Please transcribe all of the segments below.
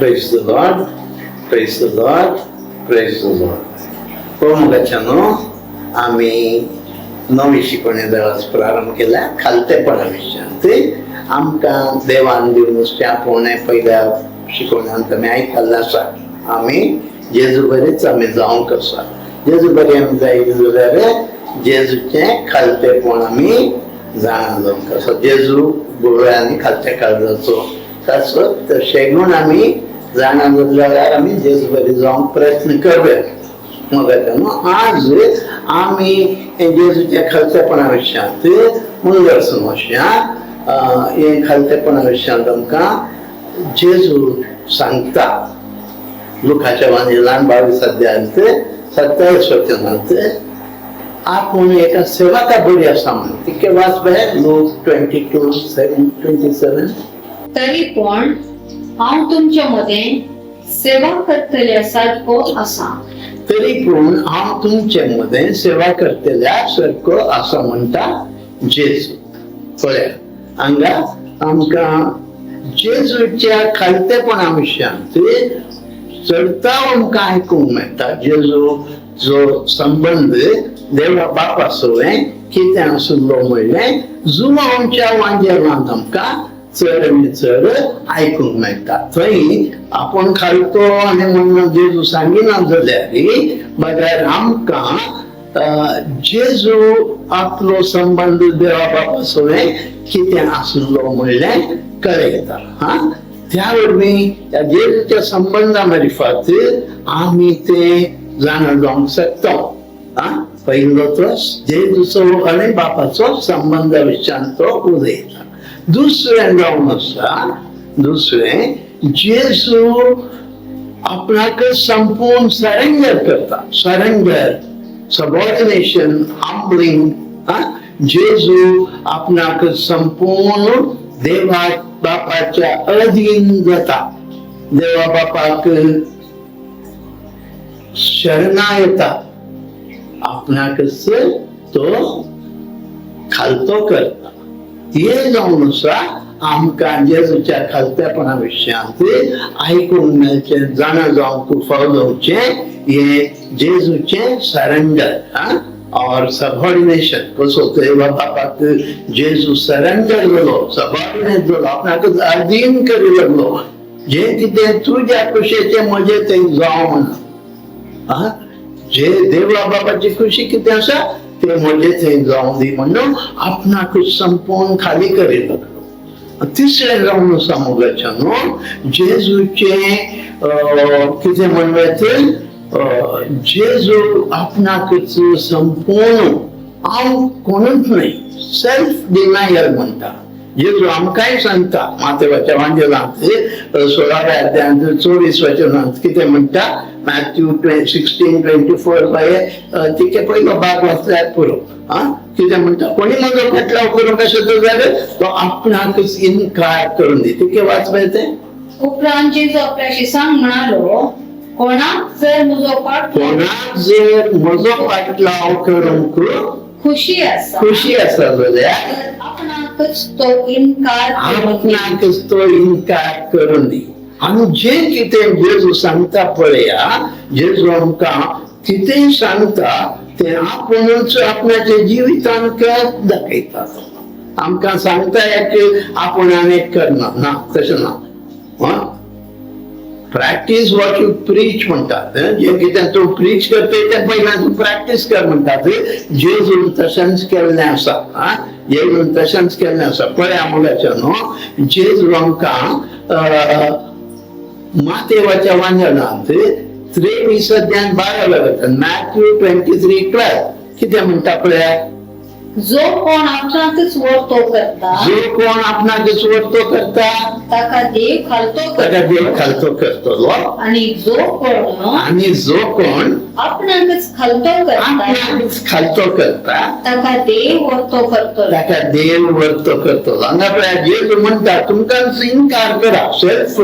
Praise the Lord, praise the Lord, praise the Lord. हो मुलाच्यानो, आम्ही नवी शिकवण्यास प्रारंभ केला खालतेपणा विषयात. आमका देवान दिवसच्या पोणे पहिल्या शिकवण्यानंतर मी ऐकला असा आम्ही जेजू बरेच आम्ही जाऊन कसा जेजू बरे आम्ही जायचं जाल्यार जेजूचे खालतेपण आम्ही जाणलो कसो जेजू गोव्या आणि खालच्या काळजाचो तसो तशें म्हणून आम्ही जाणलो जाल्यार आम्ही जेजू बरे जाऊन प्रयत्न करूया. मग आज आम्ही जेजूच्या खालतेपणा विशयांत मुनदर्शन वशा हे खालतेपणा विशयांत आमकां जेजू सांगता लुकाच्या वांजेलान 22 अध्यायांत 27 वचनांत आपण एका सेवका बरी आसा म्हणून तिके वाचबे लूक 22:27. तरी पण हांव तुमच्या मध्ये सेवा करतल्या सारको आसा. तरी पण हांव तुमचे मध्ये सेवा करतल्या सारको आसा म्हणटा जेजू. पळया हांगा आमकां जेजूच्या खालतेपणा विशयांत चडता आमकां आयकूंक मेळटा. जेजू जो संबंध देवा बाप आसुलें कितें आसलो म्हणलें जुवांच्या वांजेलांत आमकां चड आनी चड आयकूंक मेळटा. थंय आपण खालतो आनी म्हणून जेजू सांगिना जाल्यार आमकां जेजू आपलो संबंध देवा बाप आसुलें कितें आसलो म्हणलें कळयता. त्या वरवीं त्या जेजूच्या संबंधा मार्फत आमी ते जाणा जावंक शकता. पयलो तो जेजूचो आनी बापाचो संबंधा विशयान तो उलयता. दुसरें जावन आसा जेजू आपणाक संपूर्ण सरेंडर करता. Surrender subordination humbling. जेजू आपणाक संपूर्ण देवा बापाच्या अधीन जाता. देवा बापाक शरणा येता. आपणाकच तो खालतो करता. हे जावन आसा आमकां जेजूच्या खालतेपणा विशयांत आयकूंक मेळचें जाणा जावंक फावलोवचें हे जेजूचें सरेंडर और सबऑर्डिनेशन. कसो देवा बापाक जेजू सरेंडर जालो, सबऑर्डिनेट जालो, आपणाक अधीन करूं लागलो. जे कितें तुज्या खुशेचें म्हजे थंय जावं म्हणून जे देवा बापाची खुशी कितें आसा ते म्हजे थंय जावं दी म्हणून आपणाक संपूर्ण खाली करी लागलो. तिसरें जावन आसा मोगाच्यानो जेजूचें कितें म्हणलें जेजू आपणाकच संपूर्ण हांव कोणूच न्हय सेल्फ डिनायल म्हणटा. जेजू आमकांय सांगता मातेवाच्या वांजेलांत 16व्या अध्यायांत 24 वचनांत कितें म्हणटा. मॅथ्यू 16:24 तिके पयलो भाग वाचल्यार पुरो. कितें म्हणटा कोणी म्हजो फाटलाव करूंक अशें जाल्यार तो आपणाकच इन्कार करून दी. तिके वाचपा ते उपरांत जेजू आपल्याशी सांग म्हणालो कोणाक जर म्हजो फाटलाव करूंक खुशी आसा जाल्यार आपणाकच तो इन्कार करून दी. आणि जे कितें जेजू सांगता पळया जेजू आमकां कितें सांगता ते आपुणूच आपणाच्या जिवितांत दाखयता. आमकां सांगता की आपूण आनीक करना ना तशें ना. प्रॅक्टीस वॉट यू प्रीच म्हणटात. जे कितें तूं प्रीच करता ते पयलीं तूं प्रॅक्टीस कर म्हणटात. जेजून तशेंच केल्लें आसा. जेजून तशेंच केल्लें आसा. पळया मुलाच्यानो जेजू आमकां मातेवाच्या वांजेलांत 23 अध्यायांत 12 वचन मॅथ्यू 23:12 कितें म्हणटा पळया. जो कोण आपणाकच वर्तो करता ताका देव खालतो करतलो. आणि जो कोण आपणाकच खालतो करता ताका देव वर्तो करतलो. हांगा पळया जेजू म्हणटा तुमकां इन्कार करा. सेल्फ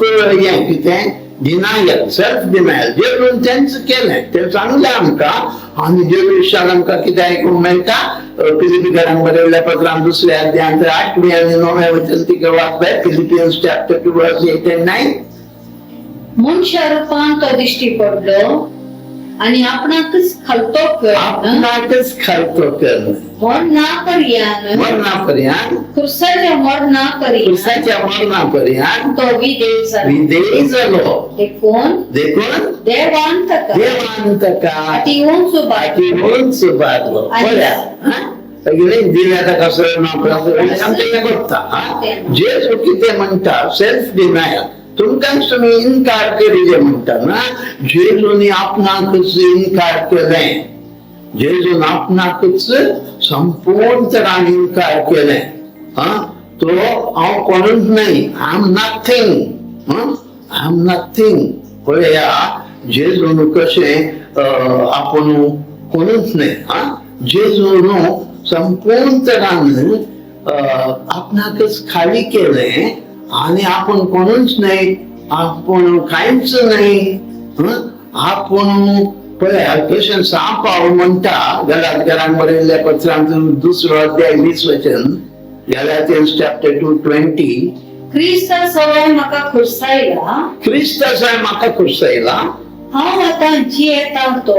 हें कितें डिनायल सेल्फ डिनायल जेजून तेंच केलें तें सांगलें आमकां. आनी जेजू विशयान आमकां कितें आयकूंक मेळटा. फिलिपिकांक बरयल्ल्या पत्रांत 2 अध्यायांत 8वें आनी 9वें वचन तिका वाचलें. Philippines chapter 2 verse 8 and 9. मनशा रुपान तो दिश्टी पडलो आणि आपणाकच खालतो कर आपणाकच खालतो करणं मरणा पर्यान मरणापर्यंत खुर्साच्या मरणा पर्यान पुरुषाच्या मरणापर्यंत तो विदेय झाला विधेयी झालो. देखून देखून देवांतका देवांतका अति उंच अति उंच बांधलो. बऱ्या, हा? सगळे दिल्याचा कसं आमच्या बघता हा? जे किती म्हणता सेल्फ डिनायल तुमकांच तुम्ही इन्कार करी जे म्हणता ना, जेजूने आपणाकच इन्कार केलाय, जेजून आपणाकच संपूर्ण तराने इन्कार केलाय. हा तो हांव कोणूच नाही, I am nothing, I am nothing. पळया जेजून कशे आपण कोणूच नाही. हा जेजून संपूर्ण तरान आपणाकच खाली केले आणि आपण कोणूच नाही, आपण काहीच नाही. आपण पळया सापाव म्हणता घरात बरयल्ल्या पत्रांतून 2 अध्याय 20 वचन गलातियन्स चॅप्टर 2:20 क्रिस्ता सवय म्हाका खुर्सायला ख्रिस्त असा म्हाका खुर्सायला हांव आतां जियेता तो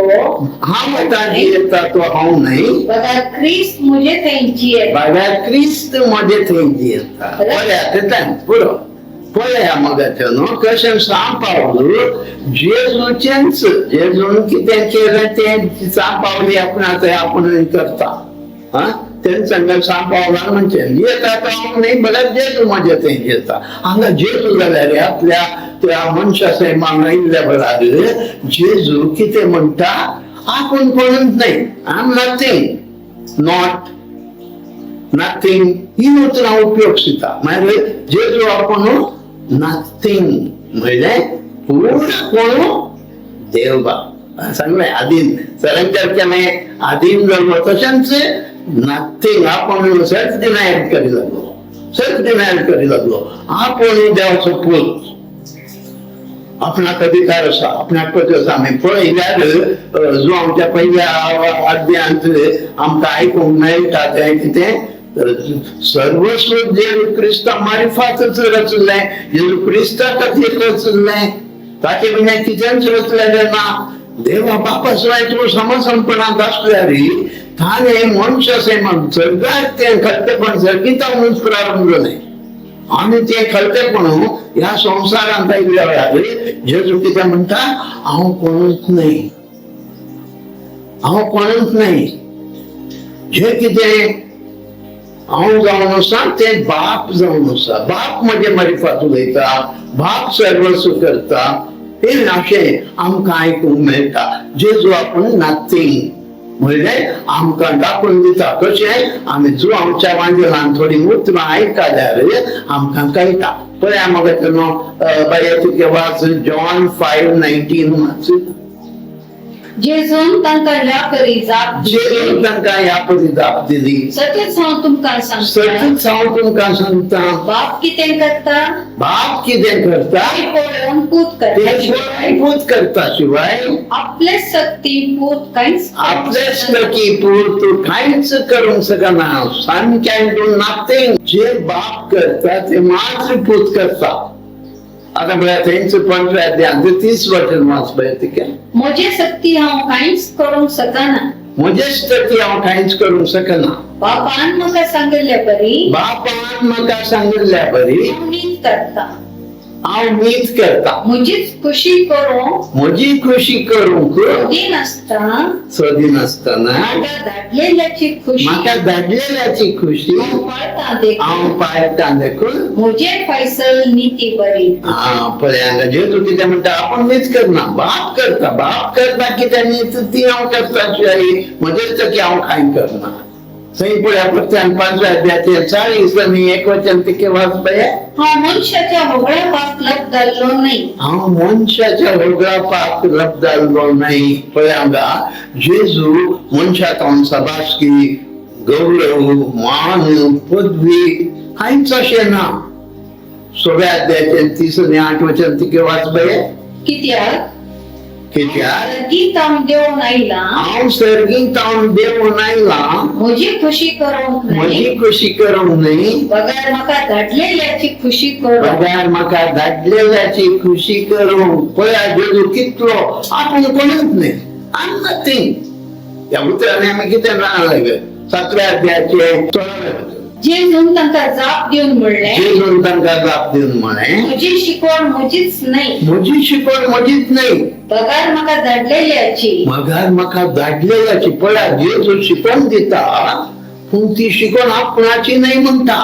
हांव आतां जियेता तो हांव नाही, बट क्रिस्त मुझे थंय जियेता. बाबा क्रिस्त मध्ये थंय जियेता. पळया तेतान पुरो पळया मगाच्यानो कशें सांपावलो जेजूचेंच जेजून कितें केलें तें सांपावली आपणाक आपण करता. हा तें सांगता सांपावला म्हणजे जियेता तो हांव नाही, बट जेजू मध्ये थंय जियेता. हांगा जेजू जाल्यार आपल्या त्या मनशा सैमान आयिल्ल्या बराबर जेजू कितें म्हणटा, आपण कोणूच नाही, I am nothing, not nothing ही उतरां उपयोग सिता. म्हणजे जेजू आपण नथिंग म्हणजे पूर्ण कोण देवबा सांगले आदीन सरंकार केले आदीन जालो तशेंच नथिंग आपण सेल्फ डिनायल करी लागलो, सेल्फ डिनायल करी लागलो. आपण देवाचो पूत, आपणाक अधिकार आसा, आपणाक पद आसा. आमी पळयल्यार जो आमच्या पहिल्या अध्यायांत आमकां आयकूंक मेळटा तें कितें, सर्वस्व जेजू क्रिस्ता मारिफातच रचले, जेजू क्रिस्ता खातीर रचले, ताचे बिना कितेंच रचलेलें ना. देवा बापा शिवाय तूं समसंपणांत आसल्यार ताणें मनशा सैमान सगळ्यात तें खट्टेपण सर्गितावनूच प्रारंभ जालें आणि ते खलतेपण ह्या संसारांत आयिल्ल्या वेळार जेजू कितें म्हणटा, हांव कोणूच नाही, हांव कोणूच नाही. जे कितें हांव जावन आसा तें बाप जावन आसा. बाप म्हजे मारिफात उलयता, बाप सर्वस्व करता. हे अशें आमकां आयकूंक मेळटा. जेजू आपण नथिंग म्हणजे आमकां दाखोवन दिता. कशें आमी जो आमच्या वांगेलान थोडी उतरां आयकल्यार आमकां कळटा. पळया मगाच्यानो बाया तुगे वाच जॉन 5:19 वाच. जेजून तांकां ह्या परी जाप जेजून तांकां ह्या परी जाप दिली, सतत हांव तुमकां सांगता, सतत हांव तुमकां सांगता, बाप कितें करता बाप कितें करता ते पळोवन पूत ते करता. पूत करता शिवाय आपले सक्ती पूत कांयच आपलेच नक्की पूत तू कांयच करूंक शकना. सन कॅन डू नथिंग. जे बाप करता ते मात्र पूत करता. आता बघा त्यांचं 15 अध्याय 30 वचन वाच बघा तिके. म्हजे सक्ती हांव कांयच करूंक शकना, म्हजेच तरी हांव कांयच करूंक शकना. बापान म्हाका सांगिल्ले परी बापान म्हाका सांगिल्ल्या बरी हांव नीत करता. हांव मीच करता. म्हजीच खुशी करूंक म्हजी खुशी करूंक सोदी नासता, सोदी नासतना म्हाका धाडलेल्याची खुशी म्हाका धाडलेल्याची खुशी हांव पाळटा देखून हांव पाळटा देखून. म्हजे फैसल नीती बरी. हा पळया जेजू कितें म्हणटा, आपण मीच करना, बाप करता. बाप करता कितें नीत ती हांव करता शिवाय म्हजेच तकी हांव कांय करना. थंय पळया प्रत्येक 15 अध्यायाचे 40 आनी 1 वचन तिके वाच बया. हांव मनशाच्या होगळ्या पाप लग जाल्लो नाही. हांव मनशाच्या होगळा पाप लप जाल्लो नाही. पळया हांगा जेजू मनशाक हांव सबासकी, गौरव, मान, पदवी कांयच अशें ना. 16 अध्यायाचे 30 आनी 8 वचन तिके वाच बया. कित्याक कित्याक गीत हांव देऊन आयला हांव सर्गीत हांव देवून आयला म्हजी खुशी करूंक म्हजी न्ही खुशी करूंक न्ही, बगर म्हाका धाडलेल्याची खुशी करूंक. पगार म्हाका धाडलेल्याची खुशी करूंक. पळया जेजू कितलो आपूण कोणूच न्ही, आय एम नथिंग. ह्या उतरांनी आमी कितें जाणां 7व्या अध्यायाचे 16वें जेजून तांकां जाप दिवन म्हणलें, जेजून तांकां जाप दिवन म्हळें, म्हजी शिकवण म्हजीच न्ही, म्हजी शिकवण म्हजीच न्ही, पगार म्हाका धाडलेल्याची. पगार म्हाका धाडलेल्याची. पळया जेजू शिकवण दिता पूण ती शिकवण आपणाची न्ही म्हणटा.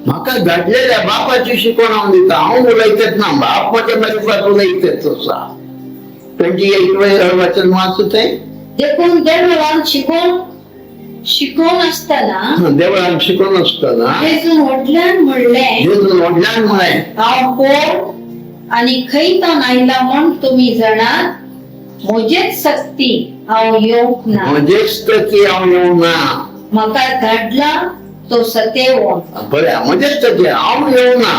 म्हाका धाडलेल्या बापाची शिकवण हांव दिता. हांव उलयतच ना, बाप म्हज्या मार्फत उलयतच आसा. 28वें वचन वाचू तें. देखून देवळान शिकवण आसतना देवळान शिकवण आसतना जेजून व्हडल्यान म्हणलें, जेजून व्हडल्यान म्हळें, हांव कोण आनी खंयच्यान आयला म्हण तुमी जाणात. म्हजेच सक्ती हांव येवंक ना, म्हजेच तकी हांव येवना. म्हाका धाडला तो सतेवण. बऱ्या म्हजेच तकी हांव येवना,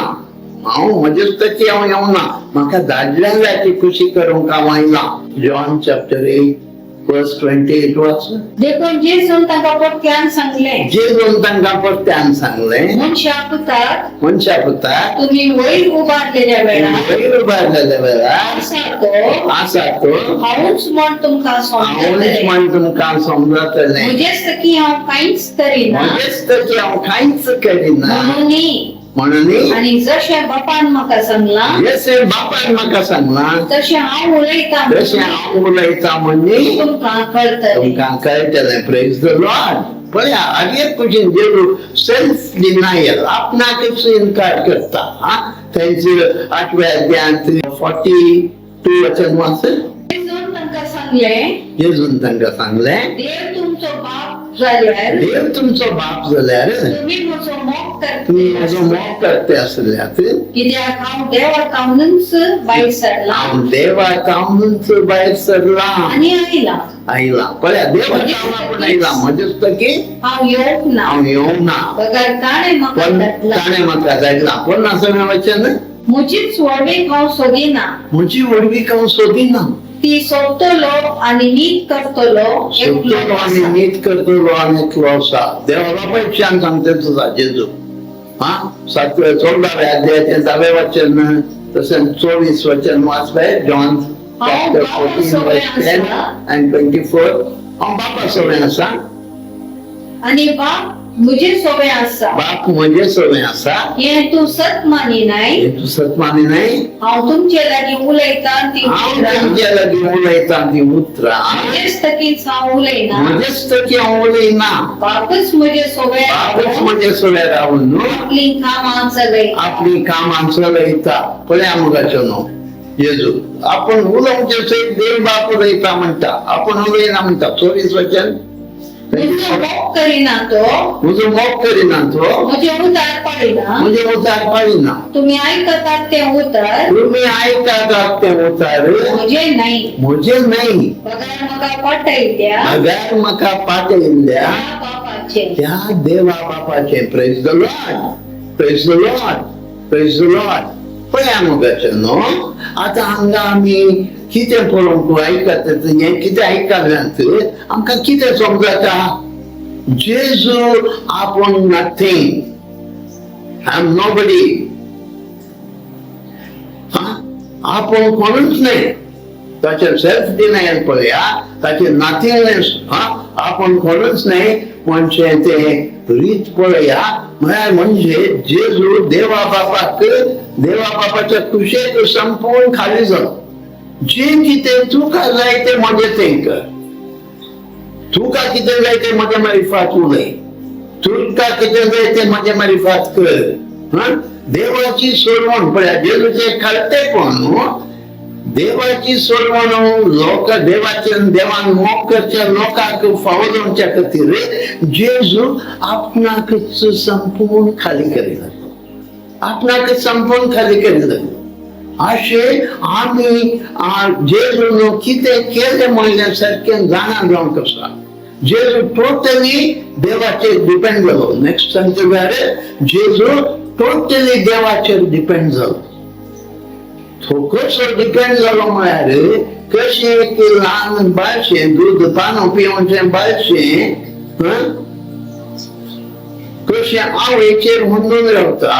हांव म्हजेच तकी हांव येवना. म्हाका धाडलेल्याची खुशी करूंक हांव आयला. जॉन चॅप्टर 8:28 वाच. देखून जेजून तांकां परत्यान सांगलें, जेजून तांकां परत्यान सांगलें, मनशा पुताक मनशा पुताक तुमी वयर उबारलेल्या वेळार वयर उबारलेल्या वेळार आसा तो हांवूच म्हण तुमकां हांवूच समजतलें. म्हण तुमकां समजतलें. म्हजेच तकी हांव कांयच करिना म्हजेच तकी हांव कांयच करिना म्हणून आनी जशें बापान म्हाका सांगला जशें बापान म्हाका सांगला तशें हांव उलयतां तशें हांव उलयतां म्हणजे तुमकां कळटलें. तुमकां कळटलें. Praise the lord. पळया आगे कुशीन जेजू सेल्फ डिनायल आपणाकच इन्कार करता. तेंचे 8व्या अध्यायांत 42 वचन वाच. जेजून तांकां सांगलें, जेजून तांकां सांगलें, देव तुमचो बाप जाल्यार देव तुमचो बाप जाल्यार तुमी म्हजो मोग तुम्ही करतले. म्हजो मोग करते आसल्यात कित्याक हांव देवाकावनूच भायर सरला हांव देवाकावनूच भायर सरला आनी आयला. आयला. पळया देवाकावन आपूण आयला. म्हजेच तकी हांव येवंक ना, हांव येवना, बगर ताणें म्हाका पण धाडला. ताणें म्हाका धाडला. पण असं वचन म्हजीच वडवीक हांव सोदिना, म्हजी वडवीक हांव सोदिना. ती सोदतलो आनी नीत करतलो एकलो सोदतलो आनी आसा. नीत करतलो आनी एकलो आसा. देवाला पयशान सांगता तुझा जेजू. 14व्या अध्यायाचें 10वें वचन तशें 24 वचन वाचलें. John chapter 14 verse 10 and 24. हांव बापा सोबें आसा आनी बाप म्हजे सोबे आसा. बाप म्हजे सोबें आसा. हें तूं सत मानिनाय. हे तूं सत मानिनाय. हांव तुमचे लागीं उलयतां ती हांव उतरां. तुमच्या लागीं उलयतां ती उतरां म्हजेच तकीच हांव उलयना, म्हजेच तकी हांव उलयना. बापूच म्हजे सोबे बापूच म्हजे सोबें रावून न्हू आपली कामां चलयता. आपली कामां चलयता. पळया मुगाचो न्हू जेजू. आपण उलोवचे सयत देव बाप उलयता म्हणटा, आपण उलयना म्हणटा. 24 वचन. म्हजो मोग करिना तो, म्हजो मोग करिना तो, म्हजे उतार पाडिना. म्हजे उतार पाडिना. तुमी आयकतात ते उतार तुम्ही आयकतात ते उतार म्हजे न्हय, म्हजे न्हय, बगर म्हाका पाठयल्या अगार म्हाका पाठयल्ल्या त्या बापाचे. त्या देवा बापाचे. Praise the lord. Praise the lord. Praise the lord. पळया मुगाचो न्हू. आतां हांगा आमी कितें पळोवंक आयकतात हें कितें आयकल्यात आमकां कितें समजता. जेजू आपूण नथींग, आय एम नोबडी. आपूण कोणूच न्हय. ताचें सेल्फ डिनायल पळया, ताचें नथिंगनेस. आपूण कोणूच न्हय म्हणजे तें रीत पळया. म्हळ्यार म्हणजे जेजू देवा बापाच्या कुशेक संपूर्ण खाली जालो. जे कितें तुका जाय तें म्हजें तें कर. तुका कितें जाय तें म्हज्या मार्फत उलय. तुका कितें जाय तें म्हज्या मार्फत कर. देवाची सोडवण पळया. जेजूचें खालतेपण देवाची सोडवण लोक देवान मोग करच्या लोकांक फावो जावच्या खातीर जेजू आपणाकच संपूर्ण खाली करिना. आपणाक संपूर्ण खाली करिना. अशें आमी जेजून कितें केलें म्हणलें सारकें जाणा जावंक आसा. जेजू टोटली देवाचेर डिपेंड जालो. नेक्स्ट सांगता जेजू टोटली देवाचेर डिपेंड जालो. तो कसो डिपेंड जालो म्हळ्यार कशें एक ल्हान बालशें दूद पानो पिवचें बालशें कशें आवयचेर हुंदून रावता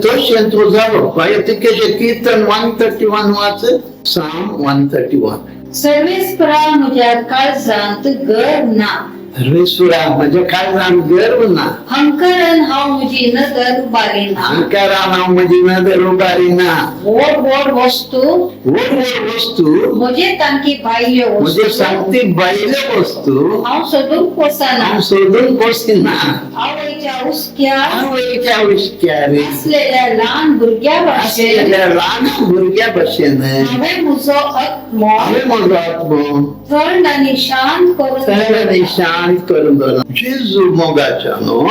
तशें तो जालो. कशें कीर्तन 131 वाच, साम 131. सर्वेस्परा म्हज्या काळजांत गर्व ना, सर्वेश्वरा म्हज्या काळजांत गर्व ना, हंकारान हांव म्हजी नदर उबारिना. अहंकारान हांव म्हजी नदर उबारिना. व्हड व्हड वस्तू व्हड व्हड वस्तू म्हजे तांकी भायल्यो म्हणजे वस्तू सांगती भायल्यो वस्तू हांव सोदूंक वचना. हांव सोदून पोसना. आवयच्या उस्क्या आवयच्या उश्क्यार असलेल्या ल्हान भुरग्या भाशेन आशिल्ल्या ल्हान भुरग्या भशेन हांवें म्हजो आत्मो हांवें म्हजो आत्मो थंड आनी शांत करून थंड शांत करून दवरला. जेजू मोगाच्या न्हू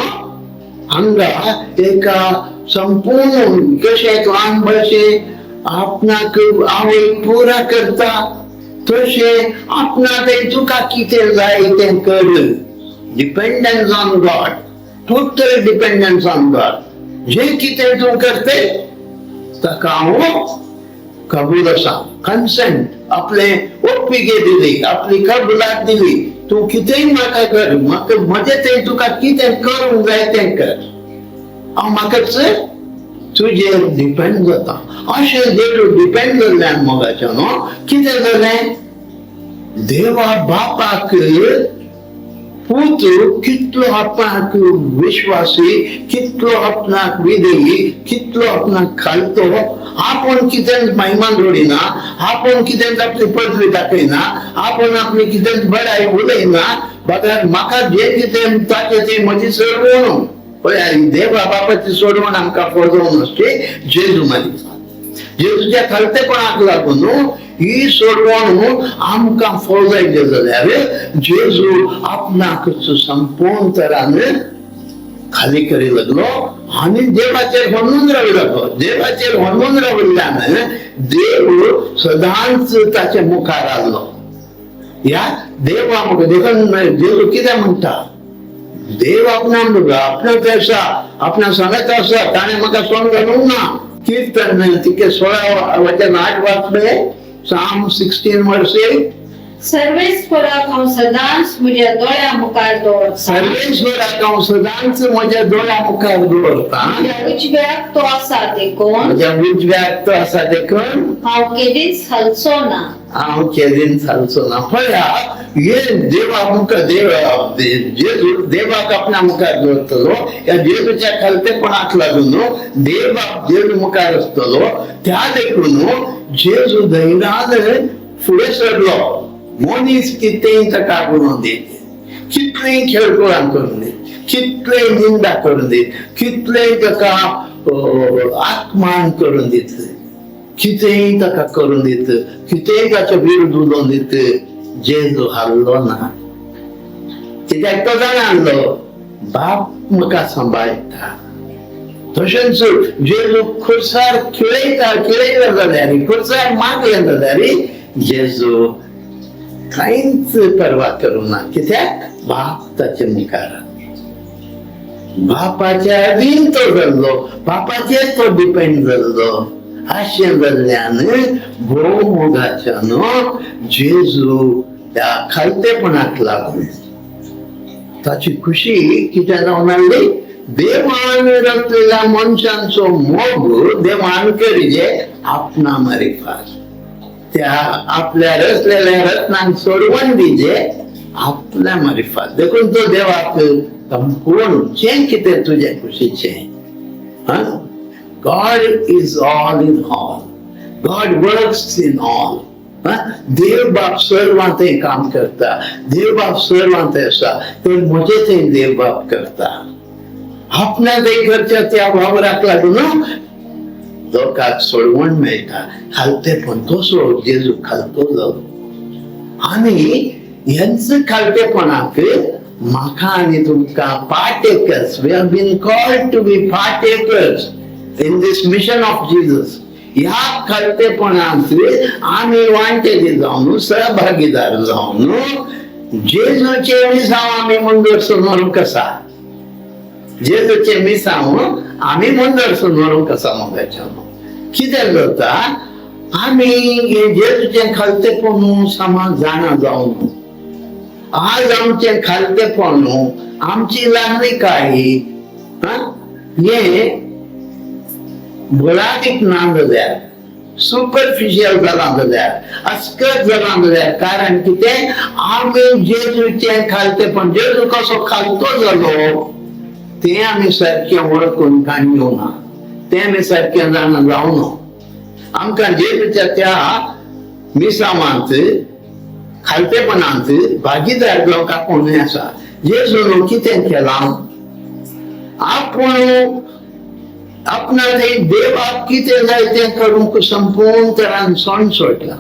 हांगा एका संपूर्ण कशें एक ल्हान भशेन आपणाक आवय पुरा करता तशें आपणाक तुका कितें जाय तें कर. Dependence on God, total dependence on God. जे कितें तूं करते ताका हांव कबूल आसा, कन्सेंट, आपले ओप्पिगे दिली, आपली कबुलात दिली. तू कितेंय म्हाका कर, म्हाका म्हजें तें तुका कितें करूंक जाय तें कर, हांव म्हाकाच तुजेर डिपेंड जाता. अशें देव डिपेंड जाल्ल्यान मोगाचें न्हू कितें जालें, देवा बापाक पूत कितलो आपणाक विश्वासी, कितलो आपणाक विधेयी, कितलो आपणाक खालतो. आपण कितें महिमा जोडिना, आपण कितें आपली पदवी दाखयना, आपण आपली कितें बडाय उलयना. बघा म्हाका जे कितें ताचें तें म्हजी सोडवण पळय. देवा बापाची सोडवण आमकां फळोवन आसची जेजू मारी. जेजूच्या खालतेपणाक लागून ही सोडवण आमकां फळ जायचे जाल्यार जेजू आपणाकच संपूर्ण तरान खाली करी लागलो आणि देवाचेर म्हणून रावलो. देवाचेर म्हणून राविल्ल्यान देव सदांच ताचे मुखार आसलो. या देवा देखून जेजू कितें म्हणटा, देव आपणाक आसा, आपणा सांगत आसा, ताणें म्हाका सोंग घालूंक ना. कीर्तन तिके 16 वचन 8 वाचले, साम 16 वर्स 8. सर्वेस्पराक हांव सदांच म्हज्या दोळ्या मुखार दवरता. सर्वेश्वराक हांव सदांच म्हज्या दोळ्या मुखार दवरता. म्हज्या उजव्याक तो आसा देखून म्हज्या उजव्याक तो आसा देखून हांव केदींच हालचो ना. हांव केदीन चालचो ना. पळया हे देवा मुखार जेजू देवाक आपल्या मुखार दवरतलो. ह्या जेजूच्या खालतेपणाक लागून देव बाप जेजू मुखार आसतलो. त्या देखून जेजू धैर्यान फुडें सरलो. मनीस कितेंय ताका गुण दीत, कितलेय खेळकुळां करून दीत, कितलेय निंदा करून दीत, कितलेय ताका आत्मान करून दीत, कितेंय ताका करून दीत, कितेंय ताच्या विरुद्ध उलोवन दीत, जेजू हारलो ना. कित्याक तो जाणालो बाप म्हाका सांबाळटा. तशेंच जेजू खुर्सार खिळयला जाल्यार, खुर्सार मागले जाल्यार जेजू कांयच परवा करूना. कित्याक बाप ताचे मुखार, बापाच्या अधीन तो जाल्लो, बापाचेर तो डिपेंड जाल्लो. अशें जाल्ल्यान भोव मोगाच्यान जेजू त्या खालतेपणाक लागून ताची खुशी कितें जावन आसली, देवान रचलेल्या मनशांचो मोग देवान करिजे आपणा मारिफात. त्या आपल्या रचलेल्या रत्नांक सोडवण दिजे आपल्या मारिफात. देखून तो देवाक संपूर्ण जें कितें तुजे खुशीचें, God is all in all, God works in all. देव बाप सर्वांत काम करता, देव बाप सर्वांत आसा, ते म्हजे थंय देव बाप करता. आपल्या थंय करच्या त्या वावराक लागून लोकांक सोडवण मेळटा. खालतेपण तसो जेजू खालतो जालो. आनी ह्यांच खालतेपणाक म्हाका आनी तुमकां partakers, we have been called to be partakers in this mission of Jesus. ह्या खालतेपणांत आमी वांटेली जावन, सहभागीदार जावन जेजूचे मिसांव आमी मुंदरसून व्हरूंक आसा. जेजूचे मिसांव आमी मुंदरसून व्हरूंक आसा मोगाच्यान. कितें जाता आमी हे जेजूचें खालतेपण समाज जाणा जावन आज आमचें खालतेपण आमची लागणीकाय हे बुराकीक ना जाल्यार सुपरफिशियल जालां जाल्यार अस्कत जालां जाल्यार कारण कितें आमी जेजूचें खालतेपण जेजू कसो खालतो जालो तें आमी सारकें वळखून काडूं ना तें आमी सारकें जाणा जावना आमकां जेजूच्या त्या मिसामांत खालतेपणांत भागीदार जावंक आपूण आसा जेजून कितें केलां आपूण आपणाक देवाक कितें जाय तें करूंक संपूर्ण तरान सण सोडला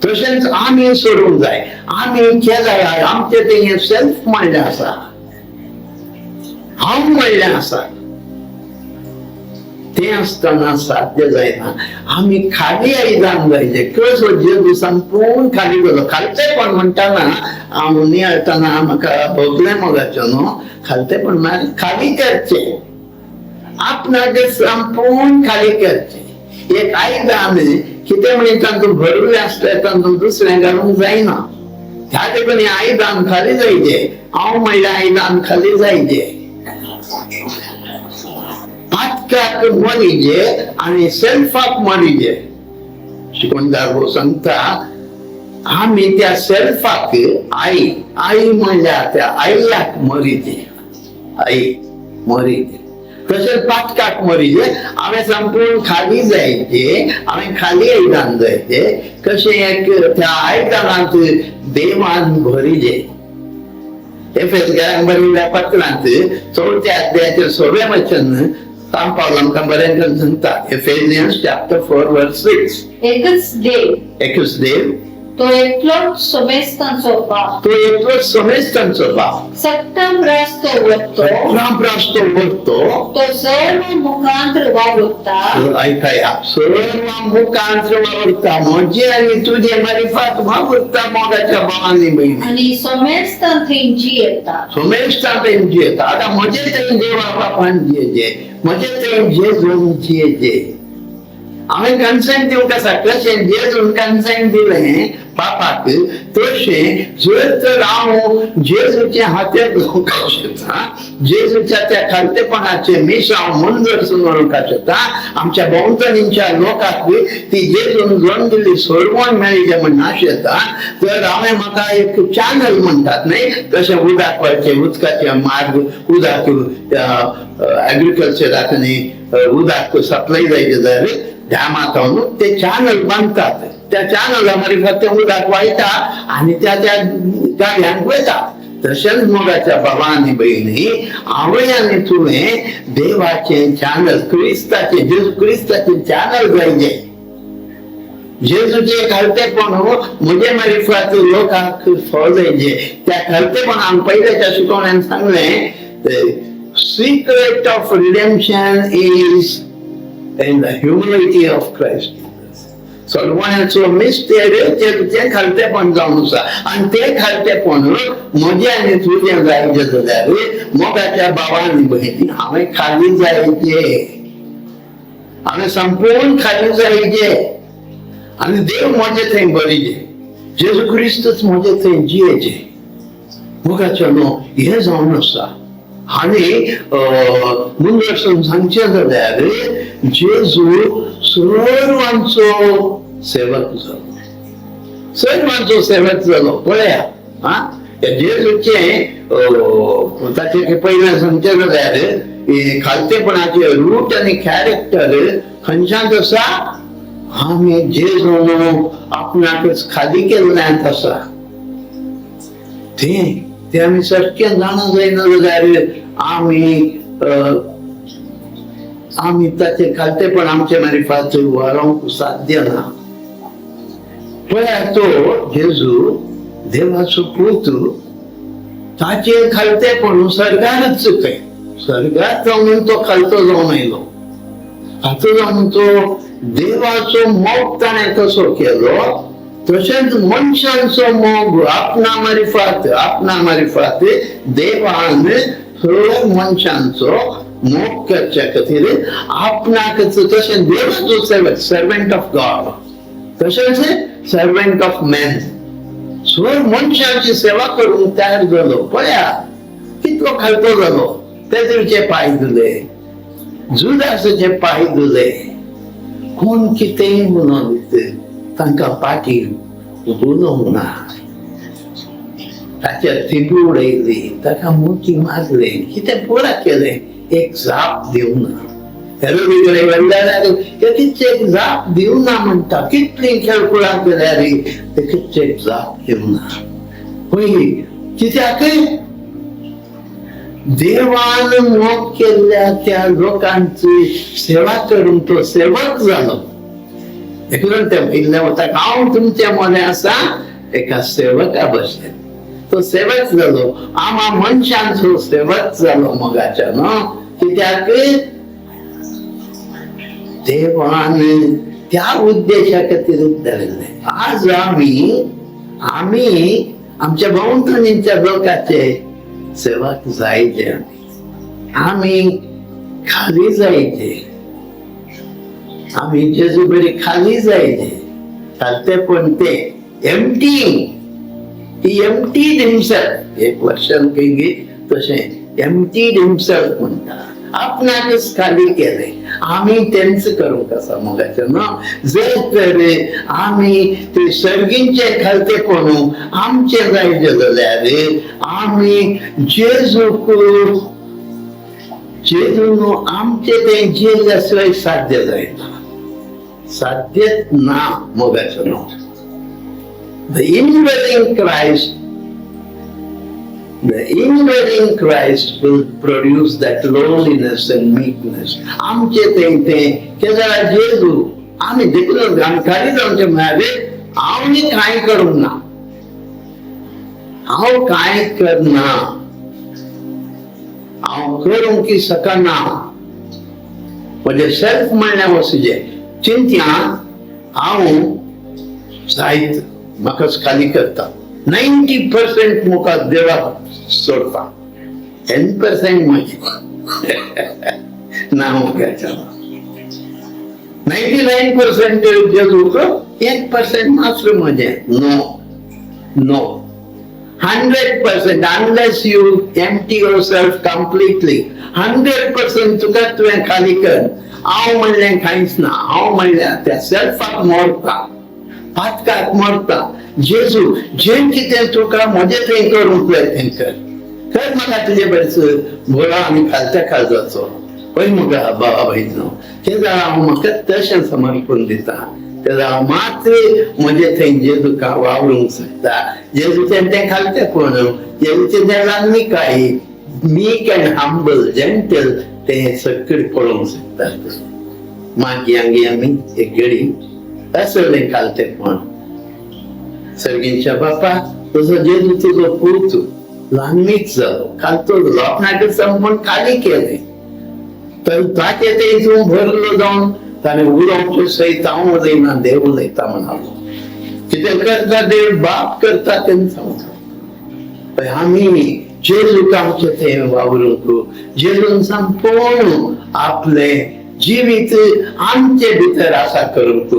तशेंच आमी सोडूंक जाय आमी केल्यार आमचें तें सेल्फ म्हणलें आसा हांव म्हणलें आसा तें आसतना साध्य जायना आमी खाली आयदान जायचे कसो जेजू संपूर्ण खाली जालो खालतेपण म्हणटाना हांव नियळटाना म्हाका भोगलें मोगाचें न्हू खालतेपण म्हळ्यार खाली करचें आपणाक संपूर्ण खाली करचें एक आयदान कितें म्हणजे तातूंत भरलें आसलें तातूंत दुसरें घालूंक जायना ह्या ठिकाणी आयदान खाली जायचें हांव म्हणल्यार आयदान खाली जायचें पातकाक मरिजे आनी सेल्फाक मरिजे शिकोंदार सांगता आमी त्या सेल्फाक आई आई म्हणल्यार त्या आईयाक मरिजे आई मरिजे तशेंच पातकाक मरिजे हांवें संपूर्ण खाली जायचे हांवें खाली आयदान जायचे कशें एक त्या आयदानांत देवान भरिजे एफेसकारांक बरयल्ल्या पत्रांत 4थ्या अध्यायाचें 6वें वचन सांग पावलो आमकां बरें करून सांगता एफेसियन्स चॅप्टर 4 वर्स 6 एकूच देव तो एकलोच सोमेस्तांचो बाप तो एकलोच सोमेस्तांचो बाप सक्तम रास्तो वरतो तो सर्व मुखांतर वावुरता ऐकाया सर्व मुखांतर वावुरता म्हजे आनी तुजे मारिफात वावुरता मोगाच्या भावांनी बहिणी आनी सोमेस्तान थंय जियेता सोमेस्तान थंय जियेता आतां म्हजे थंय देवा बापान जियेजे म्हजे थंय जेजून जियेजे हांवें कन्सेंट दिवंक आसा कशें जेजून कन्सेंट दिलें बापाक तशें जर तर हांव जेजूचे हातेर घेवंक शकता जेजूच्या त्या खालतेपणाचे मिसा हांव मनगट म्हणूंक शकता आमच्या भोंवतणीच्या लोकांक ती जेजून जोडून दिल्ली सोडवण मेळिल्लें म्हण आशेता तर हांवें म्हाका एक चॅनल म्हणटात न्ही तशें उदक वळचें उदकाचे मार्ग उदक एग्रीकल्चराक न्ही उदक सप्लाय जायचे जाल्यार ड्यामांत ते चॅनल बांदतात त्या चॅनला मार्फत ते उदक वयता आनी त्या त्या गाड्यांक वयता तशेंच मोगाच्या बाबांनी बहिणी हांवें आनी तुवें देवाचें चॅनल क्रिस्ताचें जेजू क्रिस्ताचें चॅनल जायचें जेजूचे खालतेपण म्हजे मार्फत लोकांक फळायचे त्या खालतेपणान पयल्याच्या शिकवण्यान सांगलें secret of redemption is in the humility of Christ. सोडवण्याचो मिस्टेर तें खालतेपण जावन आसा आनी तें खालतेपण म्हजें आनी तुजें जायचें जाल्यार मोगाच्या भावांनी बहिणी हांवें खाली जायचें हांवें संपूर्ण खाली जायचें आनी देव म्हजें थंय बरीचें जेजू क्रिस्तूच म्हजें थंय जियेचें मोगाचें न्हू हें जावन आसा आनी मुंडसून सांगचें जाल्यार जेजू सर्वांचो सेवक जालो सर्वांचो सेवक जालो पळया जेजूचें ताचे पयलें सांगचें जाल्यार खालतेपणाचे रूट आनी कॅरेक्टर खंयच्यात आसा आमी जेजून आपणाकच खाली केल्ल्यात आसा ते आमी सारकें जाणा जायना जाल्यार आमी ताचे खालतेपण आमचे मार्फत व्हरोंक साध्य ना पळय तो जेजू देवाचो पुत्र ताचे खालतेपण सर्गारच खंय सर्गात जावन तो खालतो जावन आयलो खालतो जावन तो देवाचो मोग ताणें कसो केलो तशेंच मनशांचो मोग आपणा मार्फत देवान सगळ्या मनशांचो मोग करच्या खातीर आपणाकच तशें देवाचो सेवक, सर्वंट ऑफ गॉड, तशेंच सर्वंट ऑफ मॅन. सो मनशाची सेवा करूंक तयार जालो. पळया कितलो खालतो जालो. पेद्रूचे पाय धुले, जुदासाचे पाय धुले. कोण कितेंय म्हणून तांकां पाटी उलोवंक ना. ताच्या थिबी उडयली, ताका मुठी मारले, कितें पुरा केलें, एक जाप दिवना. हेरोदेकडे वडल्यार कितचे एक जाप दिवना म्हणटा. कितली खेळकुळां केल्यार ते कितचे एक जाप दिवना. पळय कित्याक देवान मोग केल्ल्या त्या लोकांची सेवा करून तो सेवक जालो. देखून ते म्हणले वता हांव तुमच्या मने आसा एका सेवका भशेन. तो सेवक जालो. आमा मनशांचो सेवक जालो मोगाच्या न्हू. कित्याक देवान त्या उद्देशा खातीर धरले. आज आम्ही आमच्या भोंवतणीच्या लोकांचे सेवक जायचे. आम्ही खाली जायचे. आम्ही जेजू बरे खाली जायचे. खालतेपण ते emptied himself. एक वर्षान काही तशें emptied himself म्हणटा. आपणाकच खाली केले. आम्ही तेंच करूंक आसा मोगाचें न्हू. जर तर आम्ही ते सर्गींचे खालतेपण आमचे जायचे जाल्यार आम्ही जेजून आमचे ते जेल्ल्या शिवाय साध्य जायना. साध्यच ना मोगाचें न्हू. The indwelling Christ will produce that lowliness and meekness. आमचे ते केदारा जेजू आम्ही देखून आम्ही खाली जावचे म्हणाले हांव कांय करूंक ना. हांव कांय करना. हांव करूंक की सकना. म्हणजे सेल्फ म्हणल्यार वचचे चिंत्या हांव जायत म्हाकाच खाली करता. 90% मुखार देवाक सोडता. 10% म्हजे ना मुखाच्या. 99% जेजूक 1% मात्र म्हजे. No 100% unless you empty yourself completely. 100% तुका तुवें खाली कर. हांव म्हणलें कांयच ना. हांव म्हणल्यार त्या सेल्फाक मोडटा, पातकाक मोडटा. जेजू जे कितें तुका म्हजे थंय करूंक प्रयत्न कर म्हाका तुजे बरेच बोळा आनी खालत्या खालचो पळय मुगा बाबा भयणो. तें हांव म्हाका तशें समर्पण दिता. तें हांव मात्र म्हजे थंय जेजूका वावरूंक शकता. जेजूचें तें खालतेपण, जेजूचें तें रान्नीकाय, मीक एंड हंबल, जेंटल, तें सगळें पळोवंक शकता. मागीं आमी एक घडी असलें खालतेपण. सर्गींच्या बापा तसो जेजू तुजो पूत ल्हानमीच जालो, खालतो जालो, आपणाक संपूर्ण खाली केलें. तर ताचे ते हितून भरलो जावन ताणें उलोवंक सयत हांव उलयना, देव उलयता म्हणालो. कितें करता देव बाप करता तें सांगता. आमी जेजूक आमचे थंय वावरूंक, जेजून संपूर्ण आपलें जिवीत आमचे भितर आसा करूंक,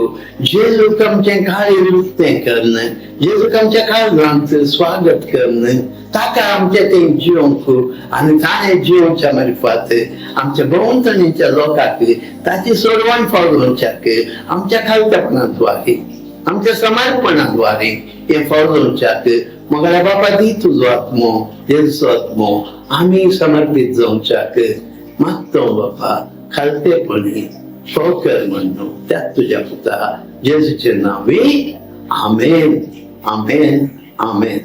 जेजूक आमचें घाळी उक्तें करन, जेजूक आमच्या काळजांत स्वागत करन, ताका आमचें तें जिवंक आनी ताणें जिवच्या मार्फत आमच्या भोंवतणीच्या लोकांक ताची सोडवण फावोवच्याक आमच्या खालतेपणाद्वारे, आमच्या समर्पणाद्वारे हें फावोवच्याक मोगल्या बापा दी तुजो आत्मो, जेजूचो आत्मो आमी समर्पीत जावच्याक मागतो बापा. खालतेपणी कर म्हणून त्यात तुझ्या पुता जेजूचे नावे. आमेन, आमेन, आमेन.